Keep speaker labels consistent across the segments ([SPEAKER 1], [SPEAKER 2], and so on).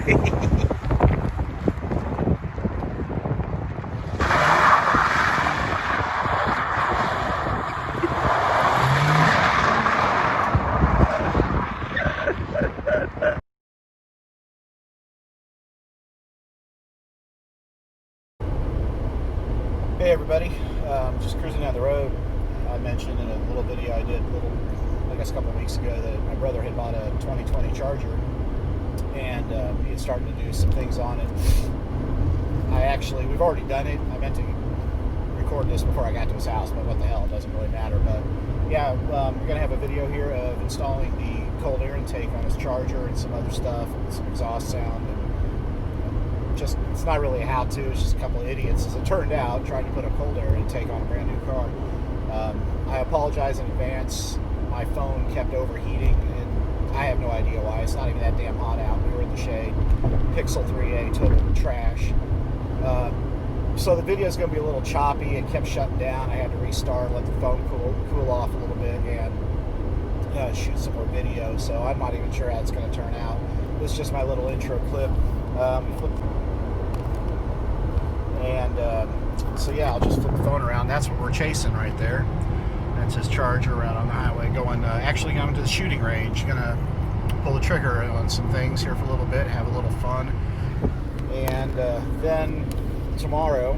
[SPEAKER 1] Hey everybody, just cruising down the road. I mentioned in a little video I did I guess a couple of weeks ago that my brother had bought a 2020 Charger, and he had started to do some things on it. We've already done it. I meant to record this before I got to his house, but what the hell, it doesn't really matter. But yeah, we're going to have a video here of installing the cold air intake on his Charger and some other stuff, and some exhaust sound, and just, it's not really a how-to, it's just a couple of idiots, as it turned out, trying to put a cold air intake on a brand new car. I apologize in advance. My phone kept overheating, and I have no idea why. It's not even that damn hot out. We were in the shade. Pixel 3a, total trash. So the video is going to be a little choppy. It kept shutting down. I had to restart, let the phone cool off a little bit, and shoot some more video. So I'm not even sure how it's going to turn out. This is just my little intro clip. So yeah, I'll just flip the phone around. That's what we're chasing right there. That's his Charger out on the highway actually going to the shooting range. Gonna pull the trigger on some things here for a little bit, have a little fun. And then tomorrow,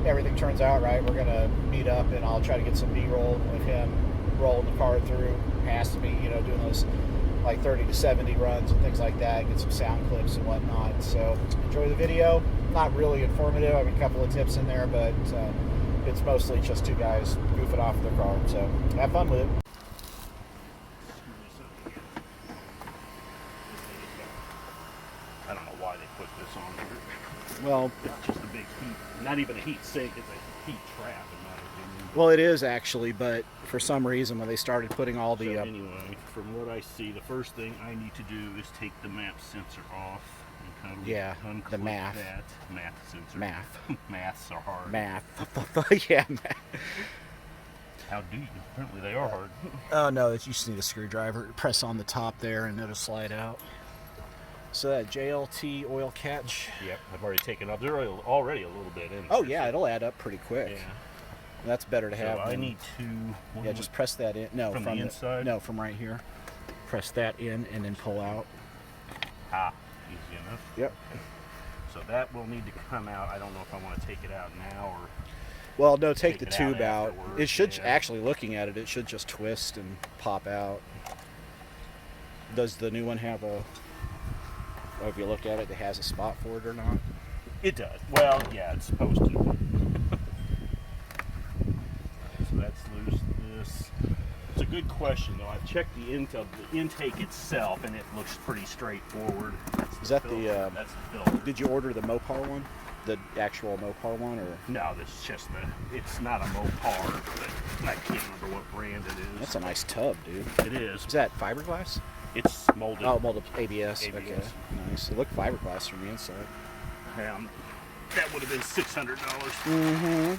[SPEAKER 1] everything turns out right, we're gonna meet up and I'll try to get some B-roll of him rolling the car through past me, doing those like 30 to 70 runs and things like that, get some sound clips and whatnot. So enjoy the video. Not really informative. I mean, a couple of tips in there, but it's mostly just two guys goofing off their car. So have fun with it.
[SPEAKER 2] I don't know why they put this on here.
[SPEAKER 1] Well,
[SPEAKER 2] it's just a big heat, not even a heat sink, it's a heat trap in my opinion.
[SPEAKER 1] Well, it is actually, but for some reason when they started putting all the...
[SPEAKER 2] So anyway, from what I see, the first thing I need to do is take the MAP sensor off. And kind of
[SPEAKER 1] the MAF.
[SPEAKER 2] MAF sensor.
[SPEAKER 1] MAF.
[SPEAKER 2] Maths are hard.
[SPEAKER 1] MAF. Yeah, MAF.
[SPEAKER 2] How do you? Apparently they are hard.
[SPEAKER 1] Oh, no, you just need a screwdriver. Press on the top there and it'll slide out. So that JLT oil catch.
[SPEAKER 2] Yep, I've already taken up. They're already a little bit in.
[SPEAKER 1] Oh yeah, it'll add up pretty quick.
[SPEAKER 2] Yeah.
[SPEAKER 1] That's better to have.
[SPEAKER 2] So I need to.
[SPEAKER 1] Yeah, just press that in. No,
[SPEAKER 2] from the inside.
[SPEAKER 1] No, from right here. Press that in and then pull out.
[SPEAKER 2] Ah, easy enough.
[SPEAKER 1] Yep.
[SPEAKER 2] So that will need to come out. I don't know if I want to take it out now or.
[SPEAKER 1] Well, no, take the tube out. It should
[SPEAKER 2] actually,
[SPEAKER 1] looking at it, it should just twist and pop out. Does the new one have a? If you look at it, it has a spot for it or not?
[SPEAKER 2] It does. Well, yeah, it's supposed to. So that's loose. This. It's a good question, though. I've checked the intake itself, and it looks pretty straightforward.
[SPEAKER 1] Is that the?
[SPEAKER 2] That's the filter.
[SPEAKER 1] Did you order the Mopar one? The actual Mopar one, or?
[SPEAKER 2] No, this is just the. It's not a Mopar, but I can't remember what brand it is.
[SPEAKER 1] That's a nice tub, dude.
[SPEAKER 2] It is.
[SPEAKER 1] Is that fiberglass?
[SPEAKER 2] It's molded.
[SPEAKER 1] Oh, molded ABS.
[SPEAKER 2] ABS.
[SPEAKER 1] Okay, nice. It looked fiberglass from the inside.
[SPEAKER 2] That would have been $600.
[SPEAKER 1] Mm-hmm.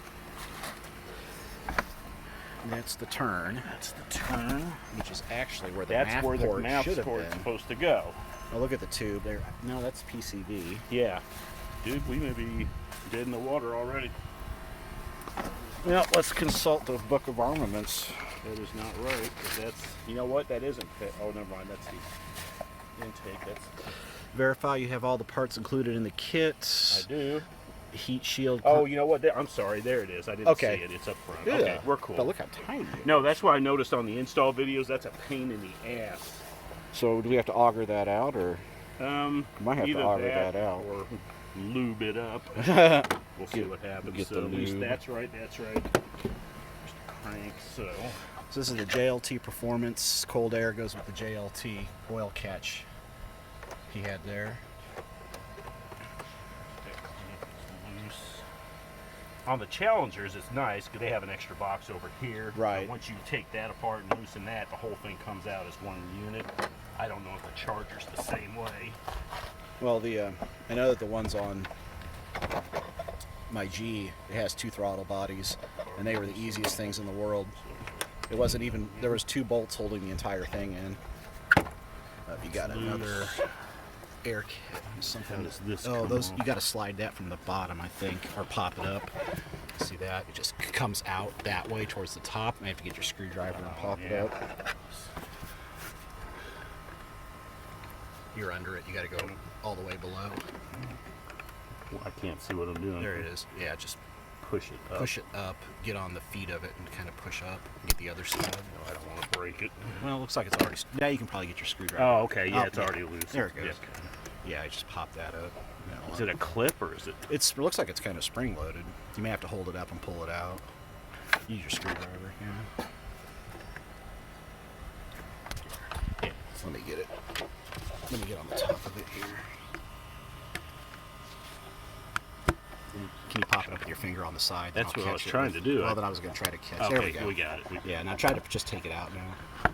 [SPEAKER 1] And that's the turn.
[SPEAKER 2] That's the turn.
[SPEAKER 1] Which is actually where the
[SPEAKER 2] MAF
[SPEAKER 1] port should have
[SPEAKER 2] port's
[SPEAKER 1] been.
[SPEAKER 2] supposed to go.
[SPEAKER 1] Oh, look at the tube there. No, that's PCV.
[SPEAKER 2] Yeah. Dude, we may be dead in the water already.
[SPEAKER 1] Well, let's consult the Book of Armaments.
[SPEAKER 2] That is not right. That's, you know what? That isn't fit. Oh, never mind. That's the intake. That's.
[SPEAKER 1] Verify you have all the parts included in the kit.
[SPEAKER 2] I do.
[SPEAKER 1] Heat shield.
[SPEAKER 2] Oh, you know what? I'm sorry. There it is. I didn't see it. It's up front.
[SPEAKER 1] Yeah.
[SPEAKER 2] Okay, we're cool.
[SPEAKER 1] But look how tiny.
[SPEAKER 2] No, that's why I noticed on the install videos. That's a pain in the ass.
[SPEAKER 1] So do we have to auger that out, or? Might have to auger that out,
[SPEAKER 2] or lube it up. We'll see what happens.
[SPEAKER 1] Get
[SPEAKER 2] so
[SPEAKER 1] the
[SPEAKER 2] at least
[SPEAKER 1] lube.
[SPEAKER 2] that's right. That's right. Just a crank. So
[SPEAKER 1] this is the JLT Performance. Cold air goes with the JLT oil catch he had there.
[SPEAKER 2] On the Challengers, it's nice because they have an extra box over here.
[SPEAKER 1] Right.
[SPEAKER 2] But once you take that apart and loosen that, the whole thing comes out as one unit. I don't know if the Charger's the same way.
[SPEAKER 1] Well, I know that the ones on my G, it has 2 throttle bodies, and they were the easiest things in the world. It wasn't even, there was 2 bolts holding the entire thing in. If you got another air kit. Something.
[SPEAKER 2] How does this
[SPEAKER 1] Oh,
[SPEAKER 2] come
[SPEAKER 1] those
[SPEAKER 2] off?
[SPEAKER 1] you got to slide that from the bottom, I think, or pop it up. See that? It just comes out that way towards the top. You have to get your screwdriver and pop it
[SPEAKER 2] yeah.
[SPEAKER 1] up. You're under it. You got to go all the way below.
[SPEAKER 2] Well, I can't see what I'm doing.
[SPEAKER 1] There it is. Yeah, just
[SPEAKER 2] Push it up.
[SPEAKER 1] push it up, get on the feet of it, and kind of push up. Get the other side.
[SPEAKER 2] No, I don't want to break it.
[SPEAKER 1] Well, it looks like it's already. Now you can probably get your screwdriver.
[SPEAKER 2] Oh, okay. Yeah,
[SPEAKER 1] Oh,
[SPEAKER 2] it's already loose.
[SPEAKER 1] There it goes.
[SPEAKER 2] Yeah.
[SPEAKER 1] Yeah, I just pop that up.
[SPEAKER 2] Is it a clip or is it?
[SPEAKER 1] It looks like it's kind of spring loaded. You may have to hold it up and pull it out. Use your screwdriver. Yeah.
[SPEAKER 2] Yeah.
[SPEAKER 1] Let me get it. Let me get on the top of it here. Can you pop it up with your finger on the side?
[SPEAKER 2] That's
[SPEAKER 1] I'll
[SPEAKER 2] what I was
[SPEAKER 1] catch it
[SPEAKER 2] trying to do.
[SPEAKER 1] Well, then I was going to try to catch.
[SPEAKER 2] Okay,
[SPEAKER 1] There we go.
[SPEAKER 2] we got it.
[SPEAKER 1] Yeah, now try to just take it out now.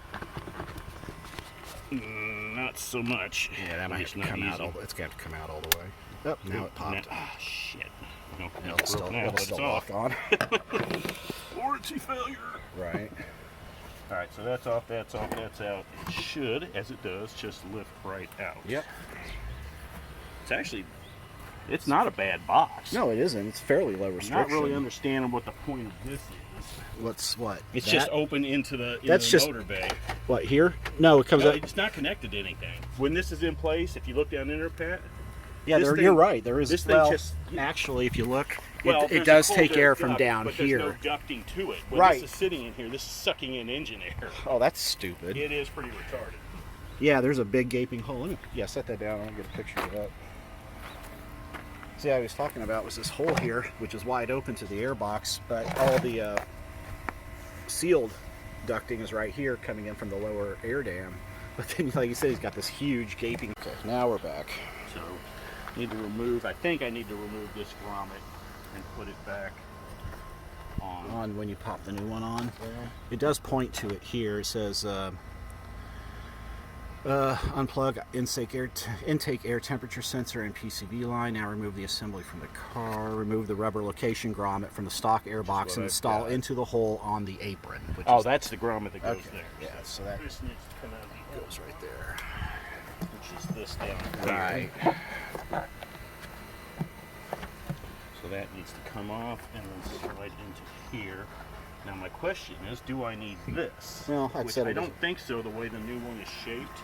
[SPEAKER 2] Not so much.
[SPEAKER 1] Yeah, that might have
[SPEAKER 2] It's
[SPEAKER 1] to
[SPEAKER 2] not
[SPEAKER 1] come out.
[SPEAKER 2] easy.
[SPEAKER 1] It's got to come out all the way. Yep, now it popped.
[SPEAKER 2] Ah, shit. No,
[SPEAKER 1] No, it's still
[SPEAKER 2] now. It's
[SPEAKER 1] it'll
[SPEAKER 2] off.
[SPEAKER 1] lock on.
[SPEAKER 2] Warranty failure.
[SPEAKER 1] Right.
[SPEAKER 2] All right, so that's off, that's off, that's out. It should, as it does, just lift right out.
[SPEAKER 1] Yep.
[SPEAKER 2] It's actually, it's not a bad box.
[SPEAKER 1] No, it isn't. It's fairly low
[SPEAKER 2] I'm
[SPEAKER 1] restriction.
[SPEAKER 2] not really understanding what the point of this is.
[SPEAKER 1] What's what?
[SPEAKER 2] It's
[SPEAKER 1] That?
[SPEAKER 2] just open into the,
[SPEAKER 1] That's just-
[SPEAKER 2] motor bay.
[SPEAKER 1] What, here? No, it comes
[SPEAKER 2] No,
[SPEAKER 1] up.
[SPEAKER 2] it's not connected to anything. When this is in place, if you look down in there, Pat,
[SPEAKER 1] Yeah,
[SPEAKER 2] this
[SPEAKER 1] you're
[SPEAKER 2] thing-
[SPEAKER 1] right. There is.
[SPEAKER 2] this thing
[SPEAKER 1] Well,
[SPEAKER 2] just-
[SPEAKER 1] actually, if you look,
[SPEAKER 2] well,
[SPEAKER 1] it
[SPEAKER 2] there's a
[SPEAKER 1] does
[SPEAKER 2] cold
[SPEAKER 1] take air from
[SPEAKER 2] duct,
[SPEAKER 1] down
[SPEAKER 2] but
[SPEAKER 1] here.
[SPEAKER 2] There's no ducting to it. When
[SPEAKER 1] Right.
[SPEAKER 2] this is sitting in here, this is sucking in engine air.
[SPEAKER 1] Oh, that's stupid.
[SPEAKER 2] It is pretty retarded.
[SPEAKER 1] Yeah, there's a big gaping hole. Let me, yeah, set that down. I'll get a picture of that. See, I was talking about was this hole here, which is wide open to the air box, but all the sealed ducting is right here coming in from the lower air dam. But then, like you said, he's got this huge gaping. Okay, now we're back.
[SPEAKER 2] So, need to remove, I think I need to remove this grommet and put it back on.
[SPEAKER 1] On when you pop the new one on. It does point to it here. It says unplug intake air temperature sensor and PCB line. Now remove the assembly from the car. Remove the rubber location grommet from the stock air box
[SPEAKER 2] what
[SPEAKER 1] and
[SPEAKER 2] I've
[SPEAKER 1] install
[SPEAKER 2] got.
[SPEAKER 1] into the hole on the apron. Which
[SPEAKER 2] Oh,
[SPEAKER 1] is,
[SPEAKER 2] that's the grommet that goes
[SPEAKER 1] okay.
[SPEAKER 2] there.
[SPEAKER 1] Yeah, so that
[SPEAKER 2] This needs to come out of the
[SPEAKER 1] goes right there.
[SPEAKER 2] which is this down here.
[SPEAKER 1] Right.
[SPEAKER 2] So that needs to come off and then slide into here. Now my question is, do I need this?
[SPEAKER 1] Well, I'd
[SPEAKER 2] Which
[SPEAKER 1] said
[SPEAKER 2] I
[SPEAKER 1] it
[SPEAKER 2] don't
[SPEAKER 1] isn't.
[SPEAKER 2] think so, the way the new one is shaped.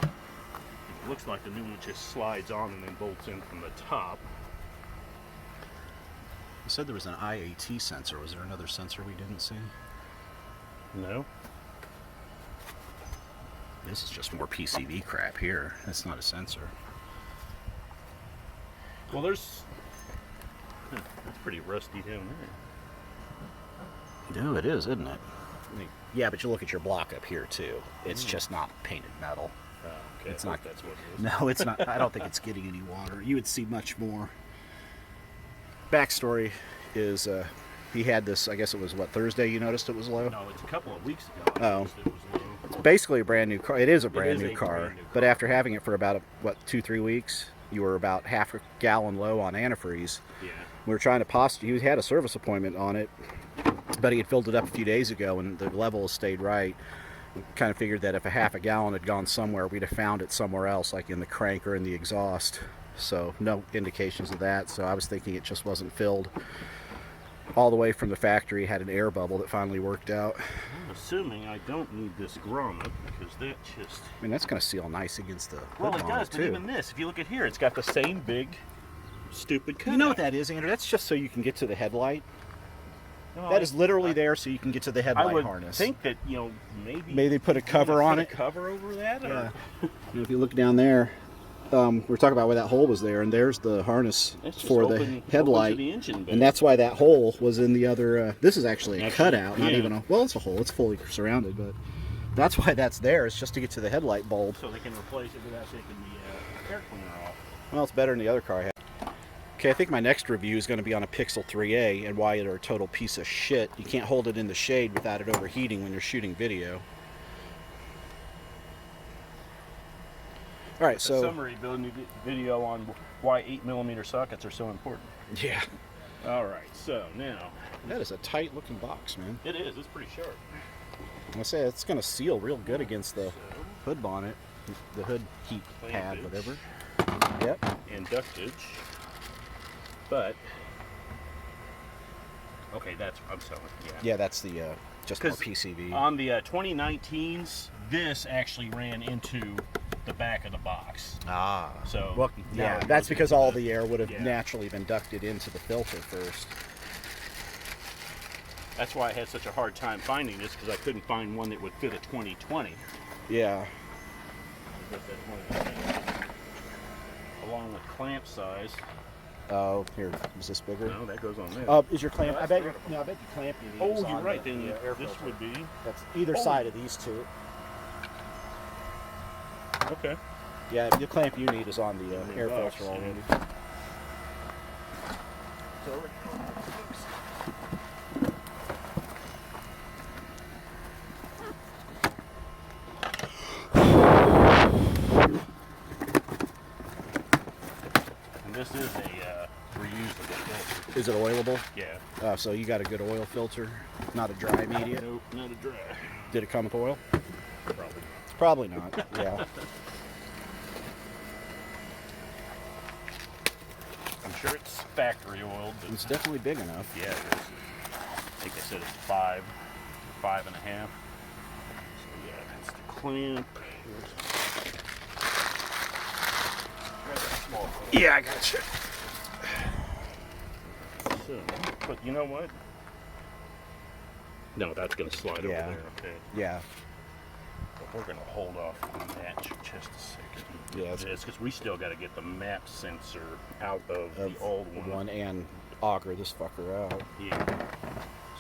[SPEAKER 2] It looks like the new one just slides on and then bolts in from the top.
[SPEAKER 1] You said there was an IAT sensor. Was there another sensor we didn't see?
[SPEAKER 2] No?
[SPEAKER 1] This is just more PCB crap here. That's not a sensor.
[SPEAKER 2] Well, there's... that's pretty rusty down there.
[SPEAKER 1] No, it is, isn't it? Yeah, but you look at your block up here too. It's just not painted metal.
[SPEAKER 2] Oh, okay.
[SPEAKER 1] It's
[SPEAKER 2] I
[SPEAKER 1] not-
[SPEAKER 2] thought that's what it is.
[SPEAKER 1] No, it's not. I don't think it's getting any water. You would see much more. Backstory is he had this, I guess it was what, Thursday you noticed it was low?
[SPEAKER 2] No, it's a couple of weeks ago. I
[SPEAKER 1] Oh.
[SPEAKER 2] noticed it was low.
[SPEAKER 1] It's basically a brand new car. It is a brand
[SPEAKER 2] is
[SPEAKER 1] new
[SPEAKER 2] a
[SPEAKER 1] car.
[SPEAKER 2] brand new
[SPEAKER 1] But
[SPEAKER 2] car.
[SPEAKER 1] after having it for about, 2-3 weeks, you were about half a gallon low on antifreeze.
[SPEAKER 2] Yeah.
[SPEAKER 1] We were trying to he had a service appointment on it, but he had filled it up a few days ago and the level has stayed right. We kind of figured that if a half a gallon had gone somewhere, we'd have found it somewhere else, like in the crank or in the exhaust. So no indications of that. So I was thinking it just wasn't filled all the way from the factory. Had an air bubble that finally worked out.
[SPEAKER 2] I'm assuming I don't need this grommet because that just...
[SPEAKER 1] I mean, that's going to seal nice against the
[SPEAKER 2] Well,
[SPEAKER 1] hood
[SPEAKER 2] it
[SPEAKER 1] on
[SPEAKER 2] does, but
[SPEAKER 1] too.
[SPEAKER 2] even this, if you look at here, it's got the same big, stupid cutout.
[SPEAKER 1] You know what that is, Andrew? That's just so you can get to the headlight.
[SPEAKER 2] No,
[SPEAKER 1] That is literally there so you can get to the
[SPEAKER 2] I
[SPEAKER 1] headlight
[SPEAKER 2] would
[SPEAKER 1] harness.
[SPEAKER 2] think that, you know, maybe...
[SPEAKER 1] Maybe they put a cover on it.
[SPEAKER 2] cover over that? Or?
[SPEAKER 1] Yeah. And if you look down there, we were talking about where that hole was there, and there's the harness
[SPEAKER 2] It's just
[SPEAKER 1] for
[SPEAKER 2] open-
[SPEAKER 1] the
[SPEAKER 2] open
[SPEAKER 1] headlight.
[SPEAKER 2] to the engine bay.
[SPEAKER 1] And that's why that hole was in the other. This is actually a
[SPEAKER 2] Actually,
[SPEAKER 1] cutout, not
[SPEAKER 2] yeah.
[SPEAKER 1] even a. Well, it's a hole. It's fully surrounded, but that's why that's there. It's just to get to the headlight bulb.
[SPEAKER 2] So they can replace it without taking the air cleaner off.
[SPEAKER 1] Well, it's better than the other car I had. Okay, I think my next review is going to be on a Pixel 3a and why they're a total piece of shit. You can't hold it in the shade without it overheating when you're shooting video. All right,
[SPEAKER 2] A
[SPEAKER 1] so
[SPEAKER 2] summary video on why 8mm sockets are so important.
[SPEAKER 1] yeah,
[SPEAKER 2] All right, so now...
[SPEAKER 1] that is a tight-looking box, man.
[SPEAKER 2] It is, it's pretty sharp.
[SPEAKER 1] I say it's going to seal real good against the
[SPEAKER 2] So,
[SPEAKER 1] hood bonnet. the hood heat pad,
[SPEAKER 2] Clampage.
[SPEAKER 1] whatever. Yep.
[SPEAKER 2] And ductage. But okay, I'm selling. Yeah.
[SPEAKER 1] Yeah, that's the just more
[SPEAKER 2] 'Cause
[SPEAKER 1] PCV.
[SPEAKER 2] On the 2019s, this actually ran into the back of the box.
[SPEAKER 1] Ah.
[SPEAKER 2] So
[SPEAKER 1] Well,
[SPEAKER 2] now
[SPEAKER 1] yeah,
[SPEAKER 2] it
[SPEAKER 1] that's
[SPEAKER 2] goes
[SPEAKER 1] because
[SPEAKER 2] into
[SPEAKER 1] all the air would have
[SPEAKER 2] yeah.
[SPEAKER 1] naturally been ducted into the filter first.
[SPEAKER 2] That's why I had such a hard time finding this, because I couldn't find one that would fit a 2020.
[SPEAKER 1] Yeah.
[SPEAKER 2] Along with clamp size.
[SPEAKER 1] Oh, here, is this bigger?
[SPEAKER 2] No, that goes on there.
[SPEAKER 1] Is your clamp?
[SPEAKER 2] No,
[SPEAKER 1] I
[SPEAKER 2] that's
[SPEAKER 1] bet.
[SPEAKER 2] vertical.
[SPEAKER 1] No, I bet your clamp you need.
[SPEAKER 2] Oh,
[SPEAKER 1] is
[SPEAKER 2] you're
[SPEAKER 1] on
[SPEAKER 2] right.
[SPEAKER 1] the,
[SPEAKER 2] Then
[SPEAKER 1] air
[SPEAKER 2] this
[SPEAKER 1] filter.
[SPEAKER 2] would be
[SPEAKER 1] That's either
[SPEAKER 2] Oh.
[SPEAKER 1] side of these two.
[SPEAKER 2] okay.
[SPEAKER 1] Yeah, the clamp you need is on the
[SPEAKER 2] In the
[SPEAKER 1] air
[SPEAKER 2] box,
[SPEAKER 1] filter already.
[SPEAKER 2] yeah. And this is a reusable filter.
[SPEAKER 1] Is it oilable?
[SPEAKER 2] Yeah.
[SPEAKER 1] So you got a good oil filter, not a dry media.
[SPEAKER 2] Nope, not a dry.
[SPEAKER 1] Did it come with oil?
[SPEAKER 2] Probably.
[SPEAKER 1] Probably not. Yeah.
[SPEAKER 2] I'm sure it's factory oiled, but
[SPEAKER 1] It's definitely big enough.
[SPEAKER 2] yeah, it is. I think they said it's 5 or 5.5. So yeah, that's the clamp. Grab that small clamp.
[SPEAKER 1] Yeah, I got you.
[SPEAKER 2] So, but you know what? No, that's going to slide over
[SPEAKER 1] Yeah.
[SPEAKER 2] there. Okay.
[SPEAKER 1] Yeah.
[SPEAKER 2] But we're going to hold off on that just a second.
[SPEAKER 1] Yeah, it's-
[SPEAKER 2] It's because we still got to get the map sensor out of the old one.
[SPEAKER 1] One and auger this fucker out.
[SPEAKER 2] Yeah.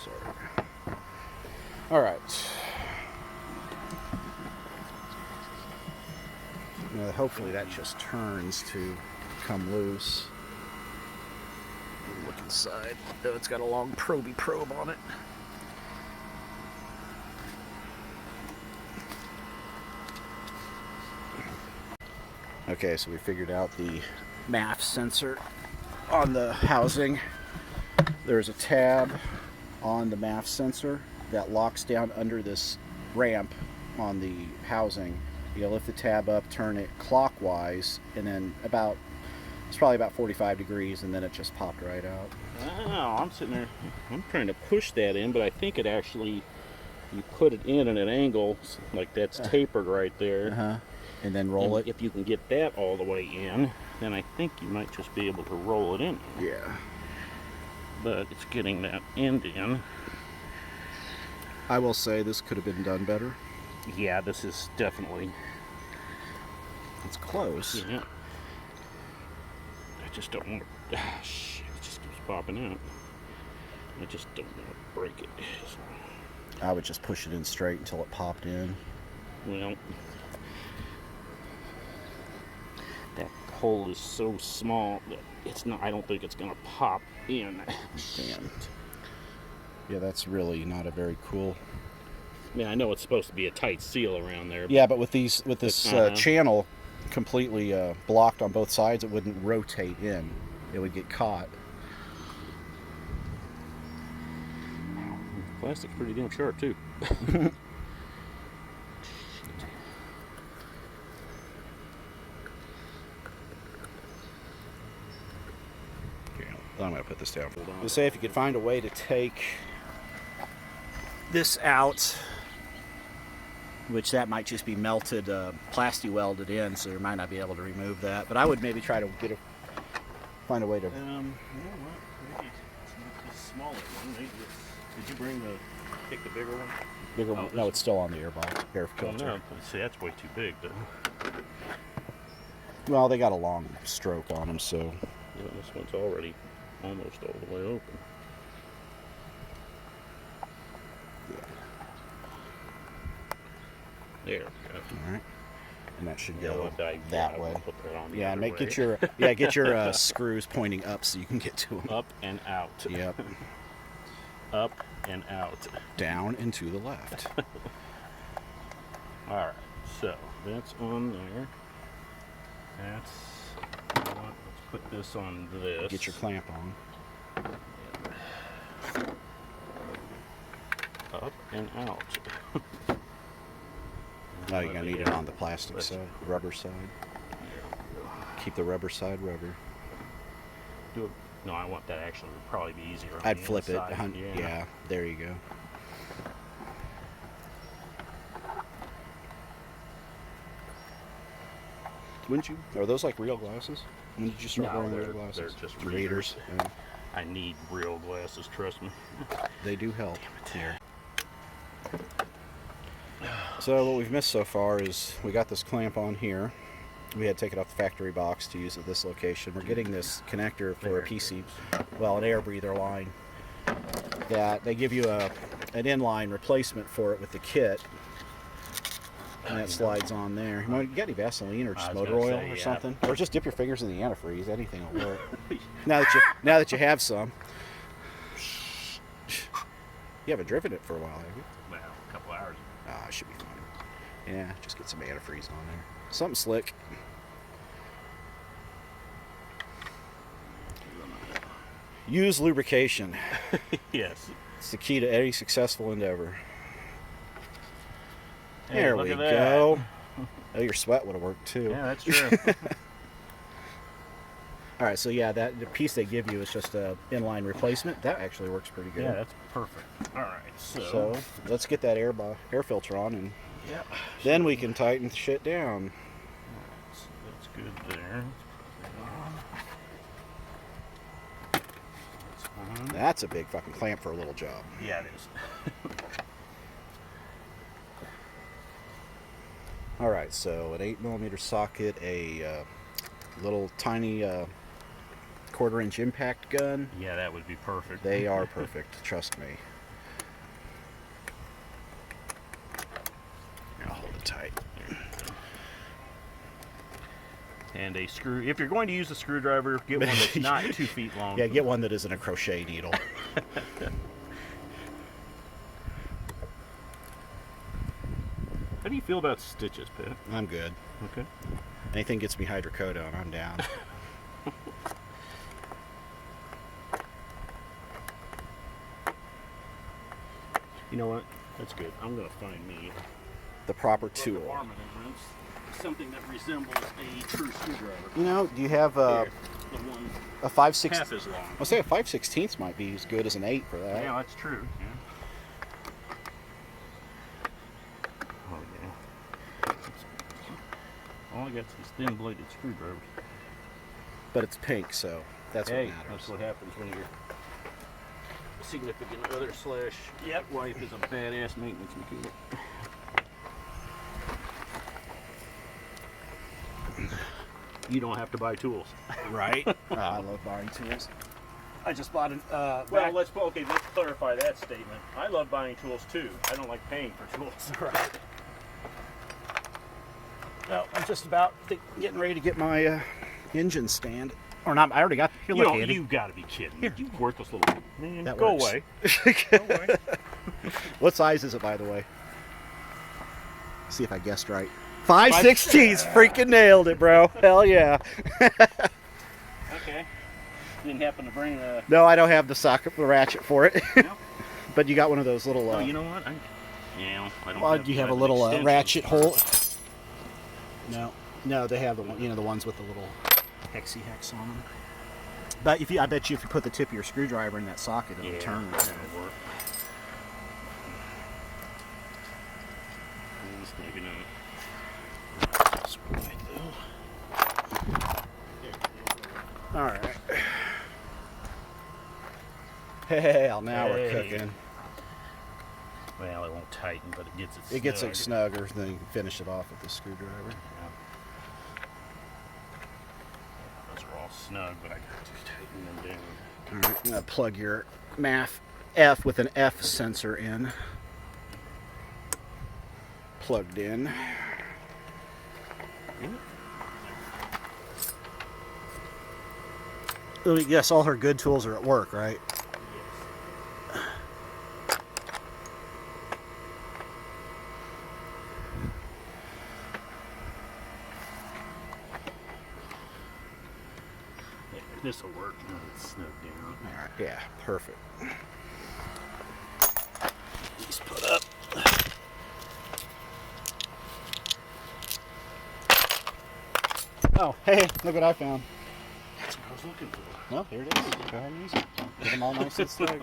[SPEAKER 1] Sorry. All right. Hopefully that just turns to come loose. Look inside. Though it's got a long proby probe on it. Okay, so we figured out the MAF sensor on the housing. There's a tab on the MAF sensor that locks down under this ramp on the housing. You lift the tab up, turn it clockwise, and then it's probably about 45 degrees, and then it just popped right out.
[SPEAKER 2] Wow, I'm sitting there, I'm trying to push that in, but I think it actually, you put it in at an angle, like that's tapered right there.
[SPEAKER 1] And then roll
[SPEAKER 2] And
[SPEAKER 1] it.
[SPEAKER 2] if you can get that all the way in, then I think you might just be able to roll it in.
[SPEAKER 1] Yeah.
[SPEAKER 2] But it's getting that end in.
[SPEAKER 1] I will say this could have been done better.
[SPEAKER 2] Yeah, this is definitely,
[SPEAKER 1] It's close.
[SPEAKER 2] yeah. I just don't want to, shit, it just keeps popping out. I just don't want to break it. So,
[SPEAKER 1] I would just push it in straight until it popped in.
[SPEAKER 2] well, that hole is so small that it's not, I don't think it's gonna pop in.
[SPEAKER 1] Damn. Yeah, that's really not a very cool.
[SPEAKER 2] I mean, I know it's supposed to be a tight seal around there.
[SPEAKER 1] Yeah, but with this
[SPEAKER 2] Uh-huh.
[SPEAKER 1] channel completely blocked on both sides, it wouldn't rotate in. It would get caught.
[SPEAKER 2] Plastic's pretty damn sharp too.
[SPEAKER 1] I'm going to put this down. We'll say if you could find a way to take this out, which that might just be melted, plasti welded in, so you might not be able to remove that. But I would maybe try to find a way to.
[SPEAKER 2] You know what? Maybe it's not the smaller one. Maybe it's, did you bring pick the bigger one?
[SPEAKER 1] Bigger,
[SPEAKER 2] Oh,
[SPEAKER 1] no, it's still on the air
[SPEAKER 2] Oh,
[SPEAKER 1] filter.
[SPEAKER 2] no, see, that's way too big though.
[SPEAKER 1] Well, they got a long stroke on them, so.
[SPEAKER 2] Yeah, this one's already almost all the way open. There we go.
[SPEAKER 1] All right. And that should
[SPEAKER 2] Yeah,
[SPEAKER 1] go
[SPEAKER 2] I
[SPEAKER 1] that
[SPEAKER 2] will
[SPEAKER 1] way.
[SPEAKER 2] put that on the
[SPEAKER 1] Yeah,
[SPEAKER 2] other
[SPEAKER 1] and
[SPEAKER 2] way.
[SPEAKER 1] get your screws pointing up so you can get to them.
[SPEAKER 2] Up and out.
[SPEAKER 1] Yep.
[SPEAKER 2] Up and out.
[SPEAKER 1] Down and to the left.
[SPEAKER 2] All right, so that's on there. That's, let's put this on this.
[SPEAKER 1] Get your clamp on.
[SPEAKER 2] Up and out.
[SPEAKER 1] Oh, you're gonna need it on the plastic side, rubber side. Keep the rubber side rubber.
[SPEAKER 2] Do it. No, I want that actually would probably be easier. On
[SPEAKER 1] I'd
[SPEAKER 2] the
[SPEAKER 1] flip it.
[SPEAKER 2] inside.
[SPEAKER 1] Yeah, there you go. Wouldn't you? Are those like real glasses? When did you start
[SPEAKER 2] No,
[SPEAKER 1] wearing real
[SPEAKER 2] they're
[SPEAKER 1] glasses?
[SPEAKER 2] just
[SPEAKER 1] readers. Yeah.
[SPEAKER 2] I need real glasses, trust me.
[SPEAKER 1] They do help. Here. So what we've missed so far is we got this clamp on here. We had to take it off the factory box to use at this location. We're getting this connector for a PC, well, an air breather line. That they give you an inline replacement for it with the kit. And that slides on there. You got any Vaseline or just motor oil or something? Or just dip your fingers in the antifreeze. Anything will work. now that you have some. You haven't driven it for a while, have you?
[SPEAKER 2] Well, a couple hours.
[SPEAKER 1] Ah, it should be fine. Yeah, just get some antifreeze on there. Something slick. Use lubrication.
[SPEAKER 2] Yes.
[SPEAKER 1] It's the key to any successful endeavor.
[SPEAKER 2] Hey,
[SPEAKER 1] there
[SPEAKER 2] look
[SPEAKER 1] we
[SPEAKER 2] at that.
[SPEAKER 1] go. Oh, your sweat would have worked too.
[SPEAKER 2] Yeah, that's true.
[SPEAKER 1] All right, so yeah, that the piece they give you is just a inline replacement. That actually works pretty good.
[SPEAKER 2] Yeah, that's perfect. All right,
[SPEAKER 1] So let's get that air filter on, and
[SPEAKER 2] yeah,
[SPEAKER 1] then we can tighten the shit down.
[SPEAKER 2] that's good there. That's on.
[SPEAKER 1] That's a big fucking clamp for a little job.
[SPEAKER 2] Yeah, it is.
[SPEAKER 1] All right, so an 8mm socket, a little tiny 1/4-inch impact gun.
[SPEAKER 2] Yeah, that would be perfect.
[SPEAKER 1] They are perfect, trust me. I'll hold it tight.
[SPEAKER 2] And a screw. If you're going to use a screwdriver, get one that's not 2 feet long.
[SPEAKER 1] Yeah, get one that isn't a crochet needle.
[SPEAKER 2] How do you feel about stitches, Pat?
[SPEAKER 1] I'm good.
[SPEAKER 2] Okay.
[SPEAKER 1] Anything gets me hydrocodone, I'm down.
[SPEAKER 2] You know what? That's good. I'm gonna find me
[SPEAKER 1] The proper tool.
[SPEAKER 2] armament wrench, something that resembles a true screwdriver.
[SPEAKER 1] You know, do you have
[SPEAKER 2] Here, the one
[SPEAKER 1] a 5/16?
[SPEAKER 2] half as long.
[SPEAKER 1] I'll say a 5/16 might be as good as an 8 for that.
[SPEAKER 2] Yeah, that's true. Yeah. Oh yeah. All I got is these thin-bladed screwdrivers.
[SPEAKER 1] But it's pink, so that's
[SPEAKER 2] Hey,
[SPEAKER 1] what matters.
[SPEAKER 2] that's what happens when your significant other / wife is a badass maintenance mechanic. You don't have to buy tools.
[SPEAKER 1] Right? I love buying tools. I just bought an.
[SPEAKER 2] Well, let's clarify that statement. I love buying tools too. I don't like paying for tools.
[SPEAKER 1] Right. Well, I'm just about getting ready to get my engine stand. Or not, I already got. Here, look, Andy.
[SPEAKER 2] You've got to be kidding me. You worthless little man.
[SPEAKER 1] That
[SPEAKER 2] Go
[SPEAKER 1] works.
[SPEAKER 2] away. Go away.
[SPEAKER 1] What size is it, by the way? See if I guessed right. 5/16. Freaking nailed it, bro. Hell yeah.
[SPEAKER 2] Okay. Didn't happen to bring the.
[SPEAKER 1] No, I don't have the socket, the ratchet for it.
[SPEAKER 2] No?
[SPEAKER 1] But you got one of those little.
[SPEAKER 2] Oh, you know what? I don't.
[SPEAKER 1] Well, do you have a
[SPEAKER 2] an
[SPEAKER 1] little
[SPEAKER 2] extension.
[SPEAKER 1] ratchet hole? No, they have the one. You know, the ones with the little hexy hex on them. But I bet you if you put the tip of your screwdriver in that socket, it'll turn.
[SPEAKER 2] That'll work. Maybe not.
[SPEAKER 1] All right. Hell, now we're
[SPEAKER 2] Hey.
[SPEAKER 1] cooking.
[SPEAKER 2] Well, it won't tighten, but it gets it.
[SPEAKER 1] It gets
[SPEAKER 2] snug.
[SPEAKER 1] it snugger, then you can finish it off with the screwdriver.
[SPEAKER 2] Those are all snug, but I got to tighten them down.
[SPEAKER 1] All right, I'm gonna plug your MAF F with an F sensor in. Plugged in. Yes, all her good tools are at work, right?
[SPEAKER 2] Yeah, this will work. Now it's snug down.
[SPEAKER 1] All right, yeah, perfect.
[SPEAKER 2] These put up.
[SPEAKER 1] Oh, hey, look what I found.
[SPEAKER 2] That's what I was looking for.
[SPEAKER 1] Well, here it is. Go ahead and use it. Get them all nice and snug.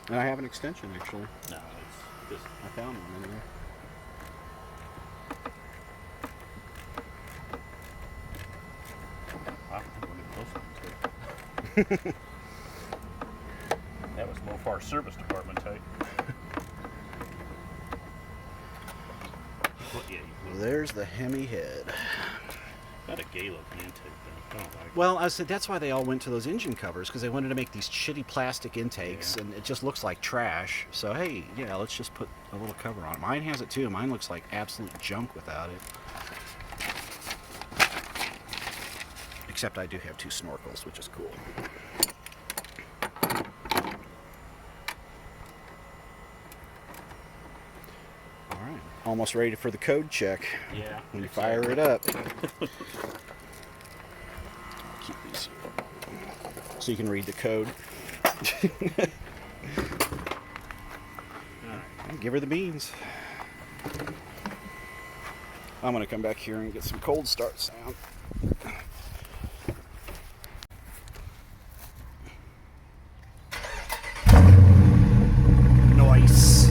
[SPEAKER 1] And I have an extension, actually.
[SPEAKER 2] No, it's just.
[SPEAKER 1] I found one anyway.
[SPEAKER 2] Wow, one of those ones. That was Mopar service department type. Well, yeah,
[SPEAKER 1] There's the Hemi head.
[SPEAKER 2] not a gay looking intake though. I don't like it.
[SPEAKER 1] Well, I said that's why they all went to those engine covers, because they wanted to make these shitty plastic intakes,
[SPEAKER 2] Yeah.
[SPEAKER 1] and it just looks like trash. So hey, yeah, let's just put a little cover on it. Mine has it too. Mine looks like absolute junk without it. Except I do have 2 snorkels, which is cool. All right, almost ready for the code check.
[SPEAKER 2] Yeah.
[SPEAKER 1] When you fire it up. Keep these so you can read the code.
[SPEAKER 2] Alright.
[SPEAKER 1] Give her the beans. I'm gonna come back here and get some cold start sound. Nice.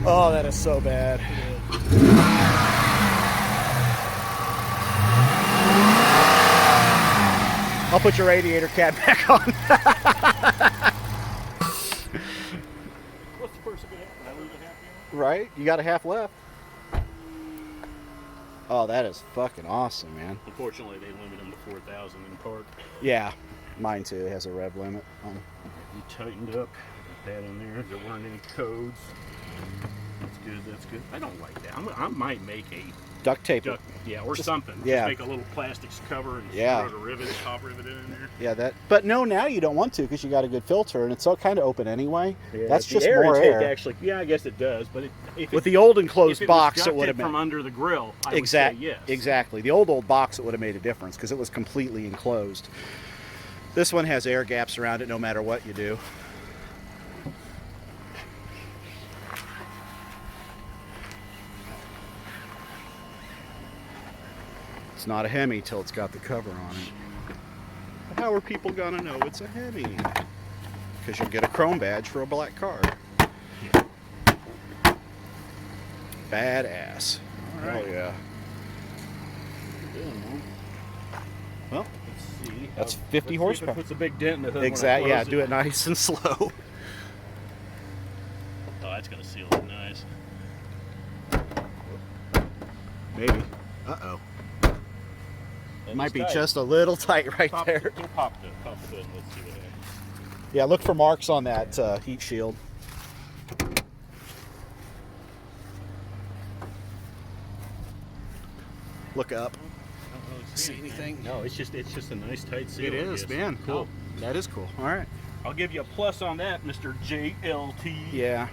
[SPEAKER 1] Oh, that is so bad. I'll put your radiator cap back on.
[SPEAKER 2] What's the first of it? Did I lose a half here?
[SPEAKER 1] Right? You got a half left. Oh, that is fucking awesome, man.
[SPEAKER 2] Unfortunately, they limit them to 4,000 in park.
[SPEAKER 1] Yeah, mine too has a rev limit on.
[SPEAKER 2] You tightened up. Got that in there. There weren't any codes. That's good. That's good. I don't like that. I might make a
[SPEAKER 1] Duct tape.
[SPEAKER 2] duck, yeah, or something.
[SPEAKER 1] yeah.
[SPEAKER 2] Just make a little plastic cover and
[SPEAKER 1] Yeah.
[SPEAKER 2] throw a rivet, top rivet in there.
[SPEAKER 1] Yeah, that. But no, now you don't want to because you got a good filter and it's all kind of open anyway. That's
[SPEAKER 2] the
[SPEAKER 1] just
[SPEAKER 2] air
[SPEAKER 1] more
[SPEAKER 2] intake
[SPEAKER 1] air.
[SPEAKER 2] Actually, yeah, I guess it does. But if
[SPEAKER 1] With the old enclosed
[SPEAKER 2] if
[SPEAKER 1] box,
[SPEAKER 2] was
[SPEAKER 1] it would have
[SPEAKER 2] ducted from
[SPEAKER 1] been
[SPEAKER 2] under the grill. I would say
[SPEAKER 1] exactly.
[SPEAKER 2] yes.
[SPEAKER 1] Exactly. The old box, it would have made a difference because it was completely enclosed. This one has air gaps around it, no matter what you do. It's not a Hemi till it's got the cover on it. But how are people gonna know it's a Hemi? Because you'll get a chrome badge for a black car.
[SPEAKER 2] Yeah.
[SPEAKER 1] Badass.
[SPEAKER 2] All right.
[SPEAKER 1] Oh yeah. Well,
[SPEAKER 2] Let's see.
[SPEAKER 1] That's 50
[SPEAKER 2] let's see if
[SPEAKER 1] horsepower.
[SPEAKER 2] it puts a big dent in the hood.
[SPEAKER 1] exactly.
[SPEAKER 2] When I
[SPEAKER 1] Yeah,
[SPEAKER 2] close
[SPEAKER 1] do it nice and slow.
[SPEAKER 2] Oh, that's gonna seal it nice.
[SPEAKER 1] Maybe. Uh-oh.
[SPEAKER 2] That
[SPEAKER 1] Might
[SPEAKER 2] is
[SPEAKER 1] be
[SPEAKER 2] tight.
[SPEAKER 1] just a little tight right
[SPEAKER 2] Pop
[SPEAKER 1] there.
[SPEAKER 2] The, go pop the hood and let's see what happens.
[SPEAKER 1] Yeah, look for marks on that heat shield. Look up.
[SPEAKER 2] I don't really
[SPEAKER 1] See
[SPEAKER 2] it,
[SPEAKER 1] anything?
[SPEAKER 2] man. No, it's just a nice tight seal.
[SPEAKER 1] It
[SPEAKER 2] I
[SPEAKER 1] is,
[SPEAKER 2] guess.
[SPEAKER 1] man. Cool. That is cool. All right.
[SPEAKER 2] I'll give you a plus on that, Mr. JLT.
[SPEAKER 1] Yeah.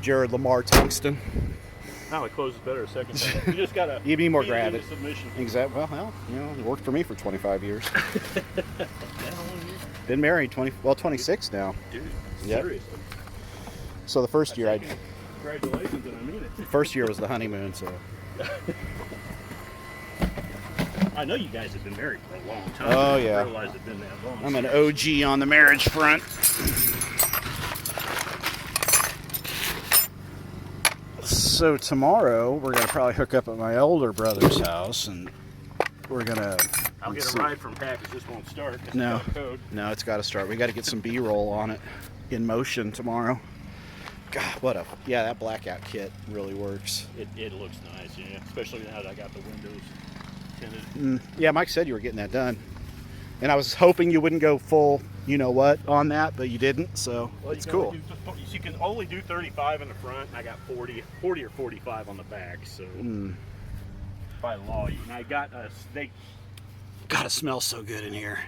[SPEAKER 1] Jared Lamar Tungsten.
[SPEAKER 2] Now it closes better a second time. You just gotta.
[SPEAKER 1] You need more
[SPEAKER 2] feed it into
[SPEAKER 1] gravity.
[SPEAKER 2] Submission.
[SPEAKER 1] Exactly. Well, you know, it worked for me for 25 years.
[SPEAKER 2] That long year?
[SPEAKER 1] Been married 26 now.
[SPEAKER 2] Dude,
[SPEAKER 1] Yep.
[SPEAKER 2] seriously.
[SPEAKER 1] So the first year
[SPEAKER 2] Congratulations, and I mean it.
[SPEAKER 1] first year was the honeymoon, so
[SPEAKER 2] I know you guys have been married for a long time.
[SPEAKER 1] Oh,
[SPEAKER 2] I didn't
[SPEAKER 1] yeah.
[SPEAKER 2] realize it'd been that long.
[SPEAKER 1] I'm an OG on the marriage front. So tomorrow we're gonna probably hook up at my older brother's house, and we're gonna.
[SPEAKER 2] I'll get
[SPEAKER 1] let's
[SPEAKER 2] a
[SPEAKER 1] see.
[SPEAKER 2] ride from Pat. It just won't start. 'Cause
[SPEAKER 1] No.
[SPEAKER 2] it's got a code.
[SPEAKER 1] No, it's got to start. We got to get some B-roll on it in motion tomorrow. God, what a that blackout kit really works.
[SPEAKER 2] It looks nice, yeah. Especially now that I got the windows tinted.
[SPEAKER 1] Yeah, Mike said you were getting that done, and I was hoping you wouldn't go full, you know what, on that, but you didn't. So
[SPEAKER 2] Well,
[SPEAKER 1] it's
[SPEAKER 2] you can
[SPEAKER 1] cool.
[SPEAKER 2] only you can only do 35 in the front, and I got 40 or 45 on the back. So by law, and I got they.
[SPEAKER 1] God, it smells so good in here.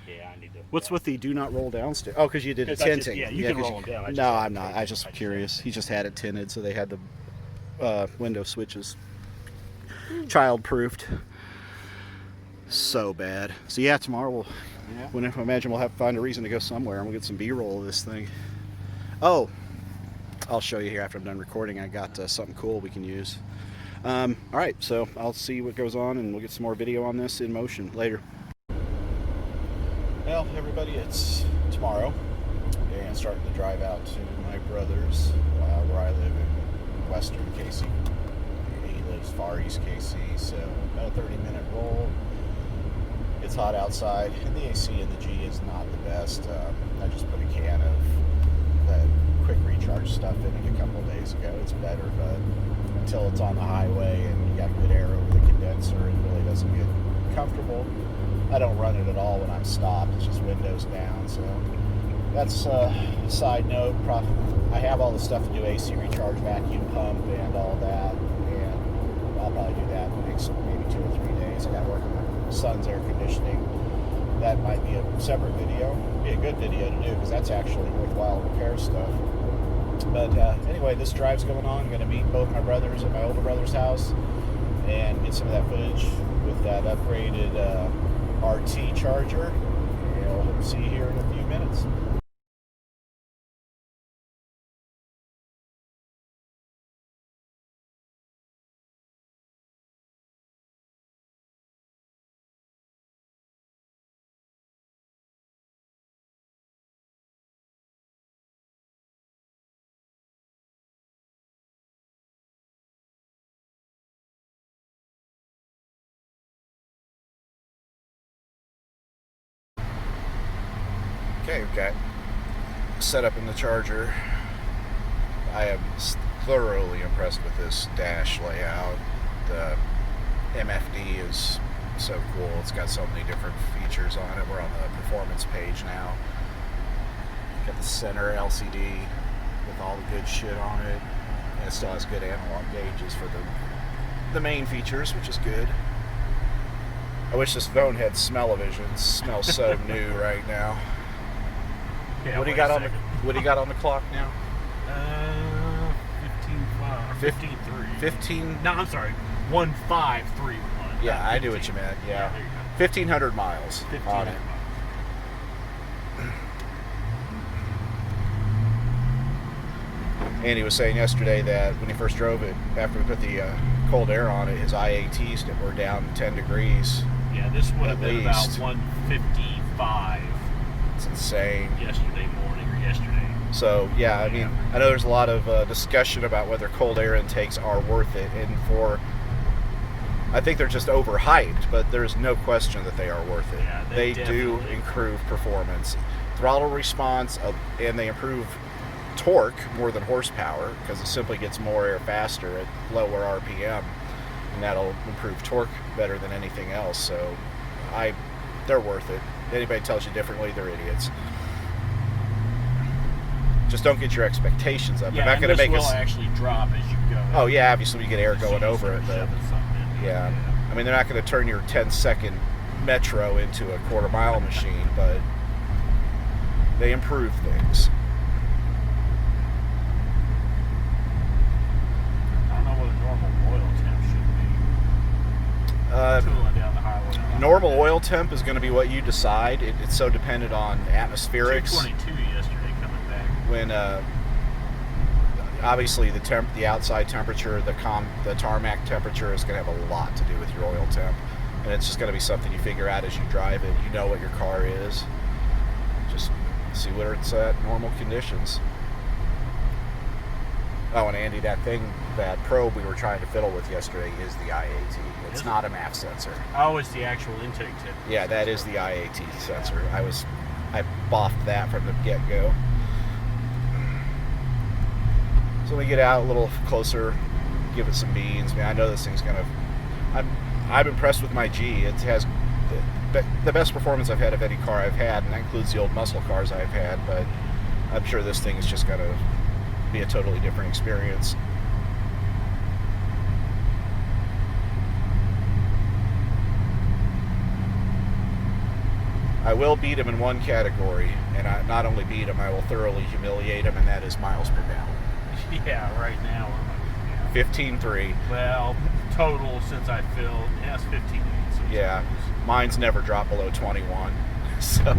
[SPEAKER 2] Yeah, I need to.
[SPEAKER 1] What's with the do not roll downstairs? Oh, because you did it
[SPEAKER 2] 'Cause I just-
[SPEAKER 1] tinting.
[SPEAKER 2] yeah, you can
[SPEAKER 1] 'cause
[SPEAKER 2] roll them down. I just
[SPEAKER 1] No,
[SPEAKER 2] had
[SPEAKER 1] I'm
[SPEAKER 2] to
[SPEAKER 1] not.
[SPEAKER 2] take
[SPEAKER 1] I
[SPEAKER 2] it.
[SPEAKER 1] just
[SPEAKER 2] I just
[SPEAKER 1] curious. He just had it tinted, so they had the window switches. Child-proofed. So bad. So yeah, tomorrow we'll.
[SPEAKER 2] Yeah.
[SPEAKER 1] I imagine we'll have to find a reason to go somewhere, and we'll get some B-roll of this thing. Oh, I'll show you here after I'm done recording. I got something cool we can use. All right, so I'll see what goes on, and we'll get some more video on this in motion later. Well, everybody, it's tomorrow, and starting to drive out to my brother's, where I live in western KC. He lives far east KC, so about a 30-minute roll. It's hot outside, and the AC in the G is not the best. I just put a can of that quick recharge stuff in it a couple of days ago. It's better, but until it's on the highway and you got good air over the condenser, it really doesn't get comfortable. I don't run it at all when I'm stopped. It's just windows down. So that's a side note. I have all the stuff to do AC recharge, vacuum pump, and all that, and I'll probably do that in the next maybe 2 or 3 days. I got to work on my son's air conditioning. That might be a separate video. Be a good video to do because that's actually worthwhile repair stuff. But anyway, this drive's going on. I'm going to meet both my brothers at my older brother's house and get some of that footage with that upgraded RT charger. And we'll see you here in a few minutes. Okay, we've got set up in the charger. I am thoroughly impressed with this dash layout. The MFD is so cool. It's got so many different features on it. We're on the performance page now. Got the center LCD with all the good shit on it. And it still has good analog gauges for the main features, which is good. I wish this phone had smell-o-vision. It smells so new right now.
[SPEAKER 2] Yeah,
[SPEAKER 1] What do you got on the clock now?
[SPEAKER 2] 15.5. 15.3.
[SPEAKER 1] 15.
[SPEAKER 2] No, I'm sorry. 1531.
[SPEAKER 1] Yeah, I knew what you meant. Yeah,
[SPEAKER 2] there you go.
[SPEAKER 1] 1,500 miles on it.
[SPEAKER 2] 1500
[SPEAKER 1] Andy was saying yesterday that when he first drove it, after we put the cold air on it, his IATs were down 10 degrees.
[SPEAKER 2] Yeah, this would have been about
[SPEAKER 1] least.
[SPEAKER 2] 155
[SPEAKER 1] It's insane.
[SPEAKER 2] yesterday morning or yesterday.
[SPEAKER 1] So, yeah, I mean, I know there's a lot of discussion about whether cold air intakes are worth it, and I think they're just overhyped, but there's no question that they are worth it.
[SPEAKER 2] Yeah,
[SPEAKER 1] they do
[SPEAKER 2] definitely
[SPEAKER 1] improve performance, throttle response, and they improve torque more than horsepower because it simply gets more air faster at lower RPM, and that'll improve torque better than anything else. So, they're worth it. Anybody tells you differently, they're idiots. Just don't get your expectations up.
[SPEAKER 2] Yeah,
[SPEAKER 1] They're not going to make
[SPEAKER 2] will actually drop as you go.
[SPEAKER 1] Oh yeah, obviously you get air going over it, but
[SPEAKER 2] yeah.
[SPEAKER 1] I mean they're not going to turn your 10-second Metro into a quarter-mile machine, but they improve things.
[SPEAKER 2] I don't know what a normal oil temp should be. Cooling down the highway.
[SPEAKER 1] Normal oil temp is going to be what you decide. It's so dependent on atmospherics.
[SPEAKER 2] 222 yesterday coming back.
[SPEAKER 1] When obviously the outside temperature, the tarmac temperature is going to have a lot to do with your oil temp, and it's just going to be something you figure out as you drive it. You know what your car is. Just see where it's at normal conditions. Oh, and Andy, that probe we were trying to fiddle with yesterday is the IAT. It's not a MAF sensor.
[SPEAKER 2] Oh, it's the actual intake tip.
[SPEAKER 1] Yeah, that is the IAT sensor. I boffed that from the get-go. So we get out a little closer, give it some beans. Man, I know this thing's gonna. I'm impressed with my G. It has the best performance I've had of any car I've had, and that includes the old muscle cars I've had. But I'm sure this thing is just gonna be a totally different experience. I will beat him in one category, and I not only beat him, I will thoroughly humiliate him, and that is miles per gallon.
[SPEAKER 2] Yeah, right now.
[SPEAKER 1] 15.3.
[SPEAKER 2] Well, total since I filled, yeah, it's 15.8. So it's
[SPEAKER 1] Yeah,
[SPEAKER 2] close.
[SPEAKER 1] mine's never dropped below 21. So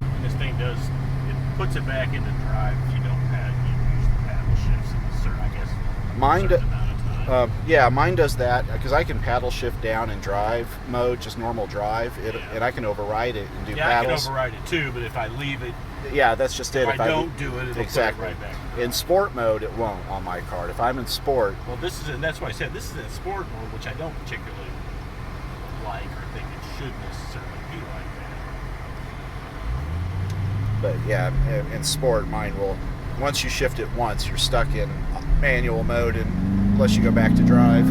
[SPEAKER 2] And this thing does, it puts it back into drive if you don't use the paddle shifts in a certain, I guess,
[SPEAKER 1] mine,
[SPEAKER 2] certain amount of time.
[SPEAKER 1] yeah, mine does that because I can paddle shift down in drive mode, just normal drive,
[SPEAKER 2] Yeah.
[SPEAKER 1] and I can override it and do
[SPEAKER 2] Yeah,
[SPEAKER 1] paddles.
[SPEAKER 2] I can override it too, but if I leave it,
[SPEAKER 1] Yeah, that's just it.
[SPEAKER 2] if I don't do it, it'll
[SPEAKER 1] exactly.
[SPEAKER 2] put it right back.
[SPEAKER 1] In sport mode, it won't on my card. If I'm in sport,
[SPEAKER 2] Well, this is, and that's why I said this is in sport mode, which I don't particularly like or think it should necessarily be like that.
[SPEAKER 1] but yeah, in sport, mine will. Once you shift it once, you're stuck in manual mode, and unless you go back to drive.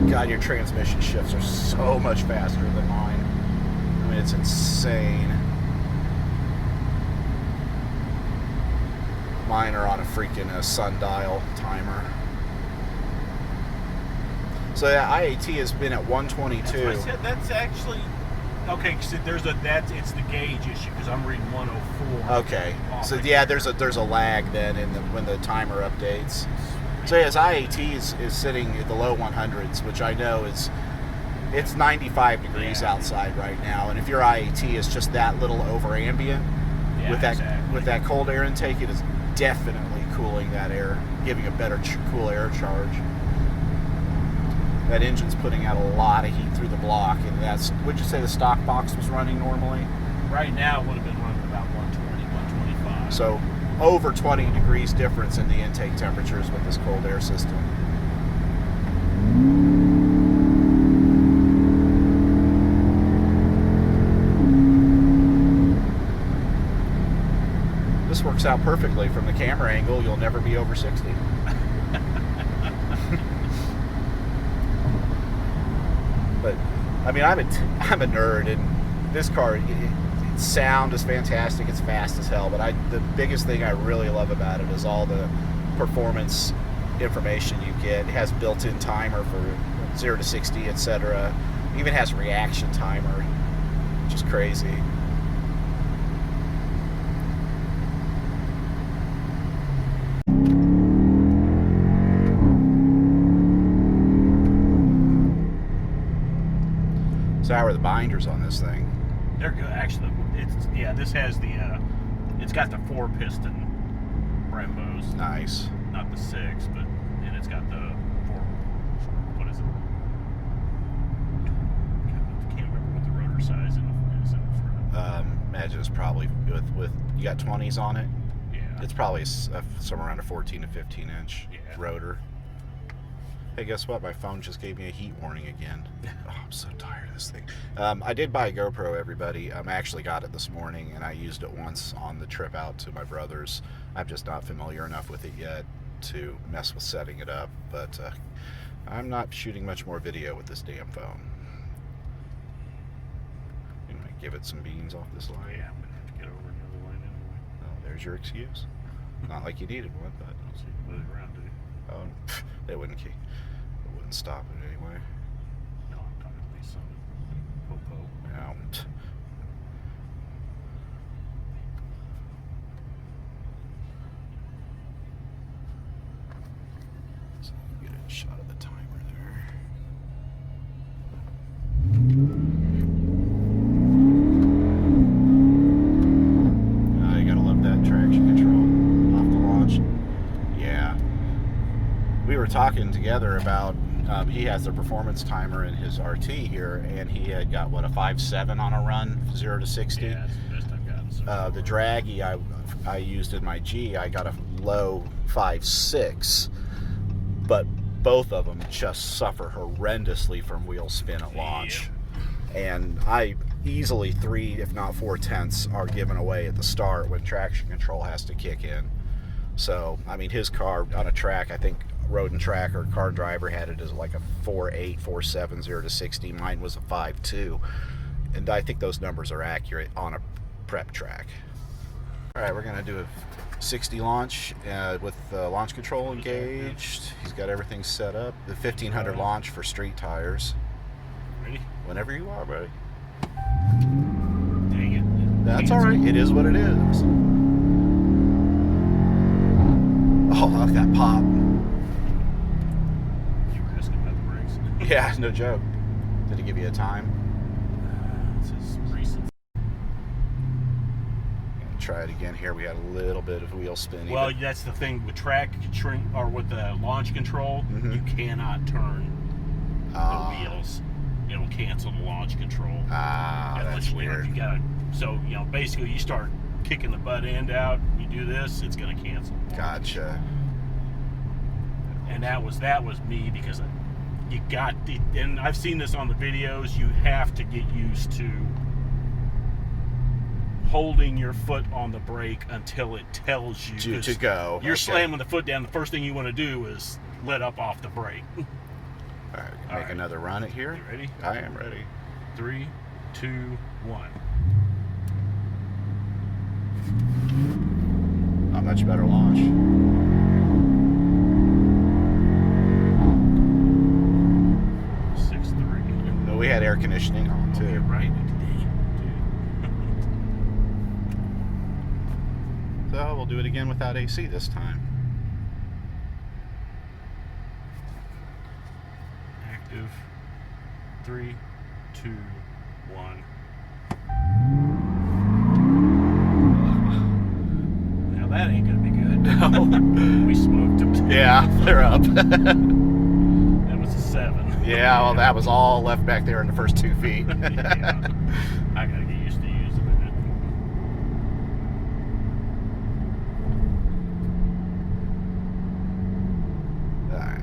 [SPEAKER 1] God, your transmission shifts are so much faster than mine. I mean, it's insane. Mine are on a freaking sundial timer. So yeah, IAT has been at 122.
[SPEAKER 2] That's what I said. That's actually okay. Cause it's the gauge issue because I'm reading 104.
[SPEAKER 1] Okay. So yeah, there's a lag then in when the timer updates. So yes, IAT is sitting at the low 100s, which I know it's 95 degrees outside right now, and if your IAT is just that little over ambient with that cold air intake, it is definitely cooling that air, giving a better cool air charge. That engine's putting out a lot of heat through the block, and that's, would you say the stock box was running normally?
[SPEAKER 2] Right now, it would have been running about 120, 125.
[SPEAKER 1] So over 20 degrees difference in the intake temperatures with this cold air system. This works out perfectly from the camera angle. You'll never be over 60. But I mean, I'm a nerd, and this car, its sound is fantastic. It's fast as hell. But the biggest thing I really love about it is all the performance information you get. It has built-in timer for 0 to 60, etc. Even has reaction timer, which is crazy. So how are the binders on this thing?
[SPEAKER 2] They're good, actually. This has the it's got the 4-piston Brembos.
[SPEAKER 1] Nice.
[SPEAKER 2] Not the 6, but and it's got the 4. What is it? I can't remember what the rotor size is in front.
[SPEAKER 1] Imagine it's probably with you got 20s on it.
[SPEAKER 2] Yeah.
[SPEAKER 1] It's probably somewhere around a 14 to 15 inch rotor. Hey, guess what? My phone just gave me a heat warning again. Oh, I'm so tired of this thing. I did buy a GoPro, everybody. I actually got it this morning, and I used it once on the trip out to my brother's. I'm just not familiar enough with it yet to mess with setting it up, but I'm not shooting much more video with this damn phone. I'm going to give it some beans off this line.
[SPEAKER 2] Yeah, I'm going to have to get over another line anyway.
[SPEAKER 1] Oh, there's your excuse. Not like you needed one, but...
[SPEAKER 2] I'll see if you move it around, dude.
[SPEAKER 1] Oh, they wouldn't stop it anyway.
[SPEAKER 2] No, I'm talking to these some popo.
[SPEAKER 1] No. So get a shot of the timer there. Oh, you gotta love that traction control off the launch. Yeah. We were talking together about he has the performance timer in his RT here, and he had got what, a 5.7 on a run, 0 to 60.
[SPEAKER 2] Yeah, that's the best I've gotten so far.
[SPEAKER 1] The Draggy I used in my G, I got a low 5.6, but both of them just suffer horrendously from wheel spin at launch. And I easily 3, if not 4/10 are given away at the start when traction control has to kick in. So, I mean, his car on a track, I think Road and Track or Car Driver had it as like a 4.8, 4.7, 0 to 60. Mine was a 5.2. And I think those numbers are accurate on a prep track. All right, we're gonna do a 60 launch with the launch control engaged. He's got everything set up. The 1500 launch for street tires.
[SPEAKER 2] Ready?
[SPEAKER 1] Whenever you are, buddy.
[SPEAKER 2] Dang it.
[SPEAKER 1] That's all right. It is what it is. Oh, look that pop.
[SPEAKER 2] You were asking about the brakes.
[SPEAKER 1] Yeah, no joke. Did he give you a time?
[SPEAKER 2] This is recent.
[SPEAKER 1] Try it again here. We had a little bit of wheel spinning.
[SPEAKER 2] Well, that's the thing with or with the launch control.
[SPEAKER 1] Mhm.
[SPEAKER 2] You cannot turn the wheels. It'll cancel the launch control.
[SPEAKER 1] That's weird.
[SPEAKER 2] You gotta. So basically, you start kicking the butt end out. You do this, it's gonna cancel.
[SPEAKER 1] Gotcha.
[SPEAKER 2] And that was me because you got and I've seen this on the videos. You have to get used to holding your foot on the brake until it tells you
[SPEAKER 1] to go.
[SPEAKER 2] You're
[SPEAKER 1] Okay.
[SPEAKER 2] slamming the foot down. The first thing you want to do is let up off the brake.
[SPEAKER 1] All right, make another run at here.
[SPEAKER 2] You ready?
[SPEAKER 1] I am ready.
[SPEAKER 2] 3, 2, 1.
[SPEAKER 1] Not much better launch.
[SPEAKER 2] 6-3.
[SPEAKER 1] No, we had air conditioning on too.
[SPEAKER 2] You're right.
[SPEAKER 1] So we'll do it again without AC this time.
[SPEAKER 2] Active. 3, 2, 1. Now that ain't gonna be good. We smoked them.
[SPEAKER 1] Yeah, they're up.
[SPEAKER 2] That was a 7.
[SPEAKER 1] Yeah, well, that was all left back there in the first 2 feet.
[SPEAKER 2] Yeah. I gotta get used to using it.
[SPEAKER 1] All right.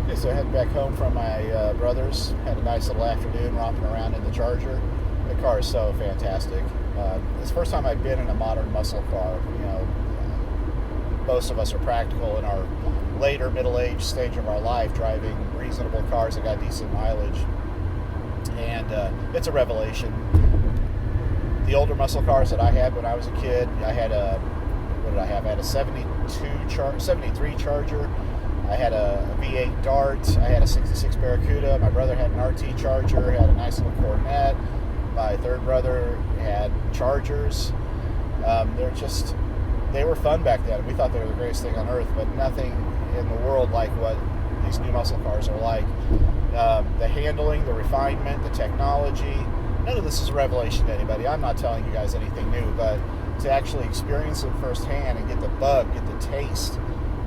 [SPEAKER 1] Okay, so heading back home from my brother's. Had a nice little afternoon romping around in the Charger. The car is so fantastic. It's the first time I've been in a modern muscle car. Most of us are practical in our later middle-aged stage of our life, driving reasonable cars that got decent mileage, and it's a revelation. The older muscle cars that I had when I was a kid, I had a 73 Charger. I had a V8 Dart. I had a 66 Barracuda. My brother had an RT Charger. Had a nice little Corvette. My third brother had Chargers. They were fun back then. We thought they were the greatest thing on earth, but nothing in the world like what these new muscle cars are like. The handling, the refinement, the technology, none of this is a revelation to anybody. I'm not telling you guys anything new, but to actually experience it firsthand and get the bug, get the taste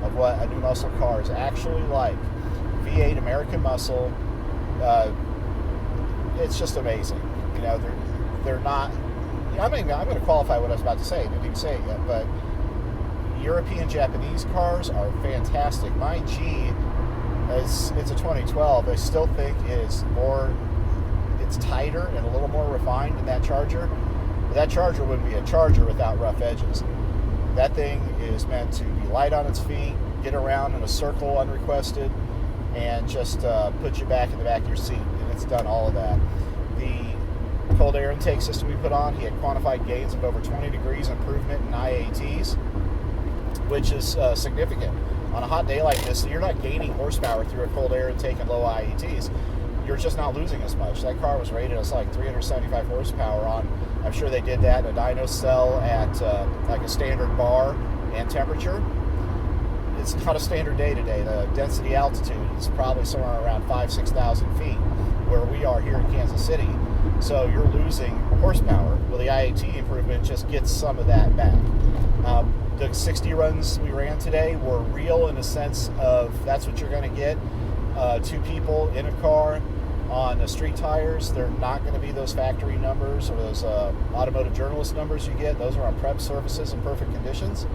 [SPEAKER 1] of what a new muscle car is actually like. V8 American muscle, it's just amazing. They're not. I'm going to qualify what I was about to say. I didn't even say it yet, but European Japanese cars are fantastic. My G, it's a 2012. I still think it's tighter and a little more refined than that Charger. But that Charger wouldn't be a Charger without rough edges. That thing is meant to be light on its feet, get around in a circle unrequested, and just put you back in the back of your seat. And it's done all of that. The cold air intake system we put on, he had quantified gains of over 20 degrees improvement in IATs, which is significant. On a hot day like this, you're not gaining horsepower through a cold air intake and low IATs. You're just not losing as much. That car was rated as like 375 horsepower on, I'm sure they did that in a dyno cell at like a standard bar and temperature. It's not a standard day today. The density altitude is probably somewhere around 5,000-6,000 feet where we are here in Kansas City. So you're losing horsepower. Well, the IAT improvement just gets some of that back. The 60 runs we ran today were real in the sense of that's what you're going to get. 2 people in a car on the street tires. They're not going to be those factory numbers or those automotive journalist numbers you get. Those are on prep surfaces in perfect conditions.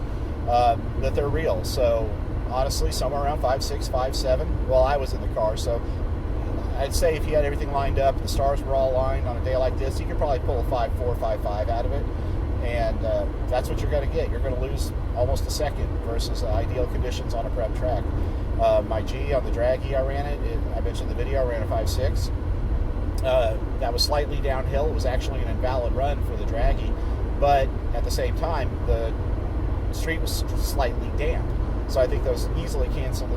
[SPEAKER 1] That they're real. So honestly, somewhere around 5.6, 5.7. Well, I was in the car, so I'd say if you had everything lined up, the stars were all aligned on a day like this, you could probably pull a 5.4, 5.5 out of it. And that's what you're going to get. You're going to lose almost a second versus ideal conditions on a prep track. My G on the draggy I ran I mentioned in the video, I ran a 5.6. that was slightly downhill. It was actually an invalid run for the Dragy, but at the same time, the street was slightly damp. So I think those easily cancel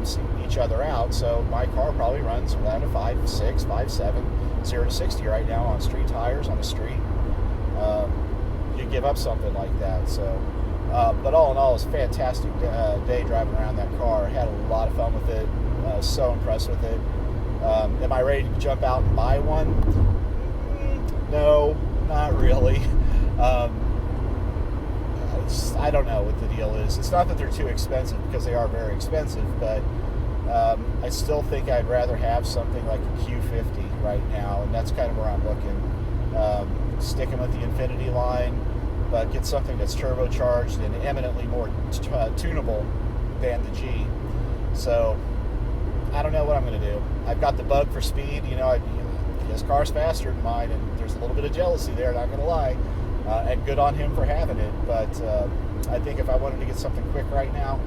[SPEAKER 1] each other out. So my car probably runs around a 5.6, 5.7, 0 to 60 right now on street tires on the street. You give up something like that. So, but all in all, it was a fantastic day driving around that car. Had a lot of fun with it. So impressed with it. Am I ready to jump out and buy one? No, not really. I don't know what the deal is. It's not that they're too expensive, because they are very expensive, but I still think I'd rather have something like a Q50 right now, and that's kind of where I'm looking. Sticking with the Infiniti line, but get something that's turbocharged and eminently more tunable than the G. So I don't know what I'm going to do. I've got the bug for speed. His car's faster than mine, and there's a little bit of jealousy there, not going to lie. And good on him for having it. But I think if I wanted to get something quick right now,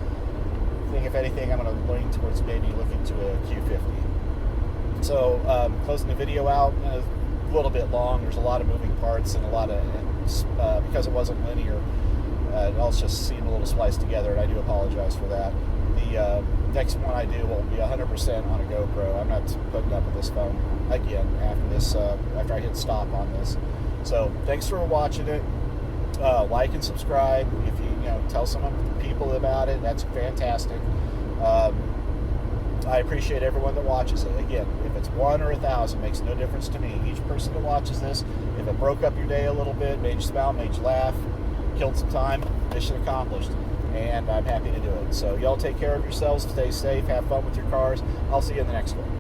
[SPEAKER 1] I think if anything, I'm going to lean towards maybe looking to a Q50. So closing the video out, a little bit long. There's a lot of moving parts and a lot of, because it wasn't linear, it all just seemed a little spliced together, and I do apologize for that. The next one I do will be 100% on a GoPro. I'm not putting up with this phone again after I hit stop on this. So thanks for watching it. Like and subscribe. If you tell some people about it, that's fantastic. I appreciate everyone that watches it. Again, if it's 1 or 1,000, makes no difference to me. Each person that watches this, if it broke up your day a little bit, made you smile, made you laugh, killed some time, mission accomplished. And I'm happy to do it. So y'all take care of yourselves, stay safe, have fun with your cars. I'll see you in the next one.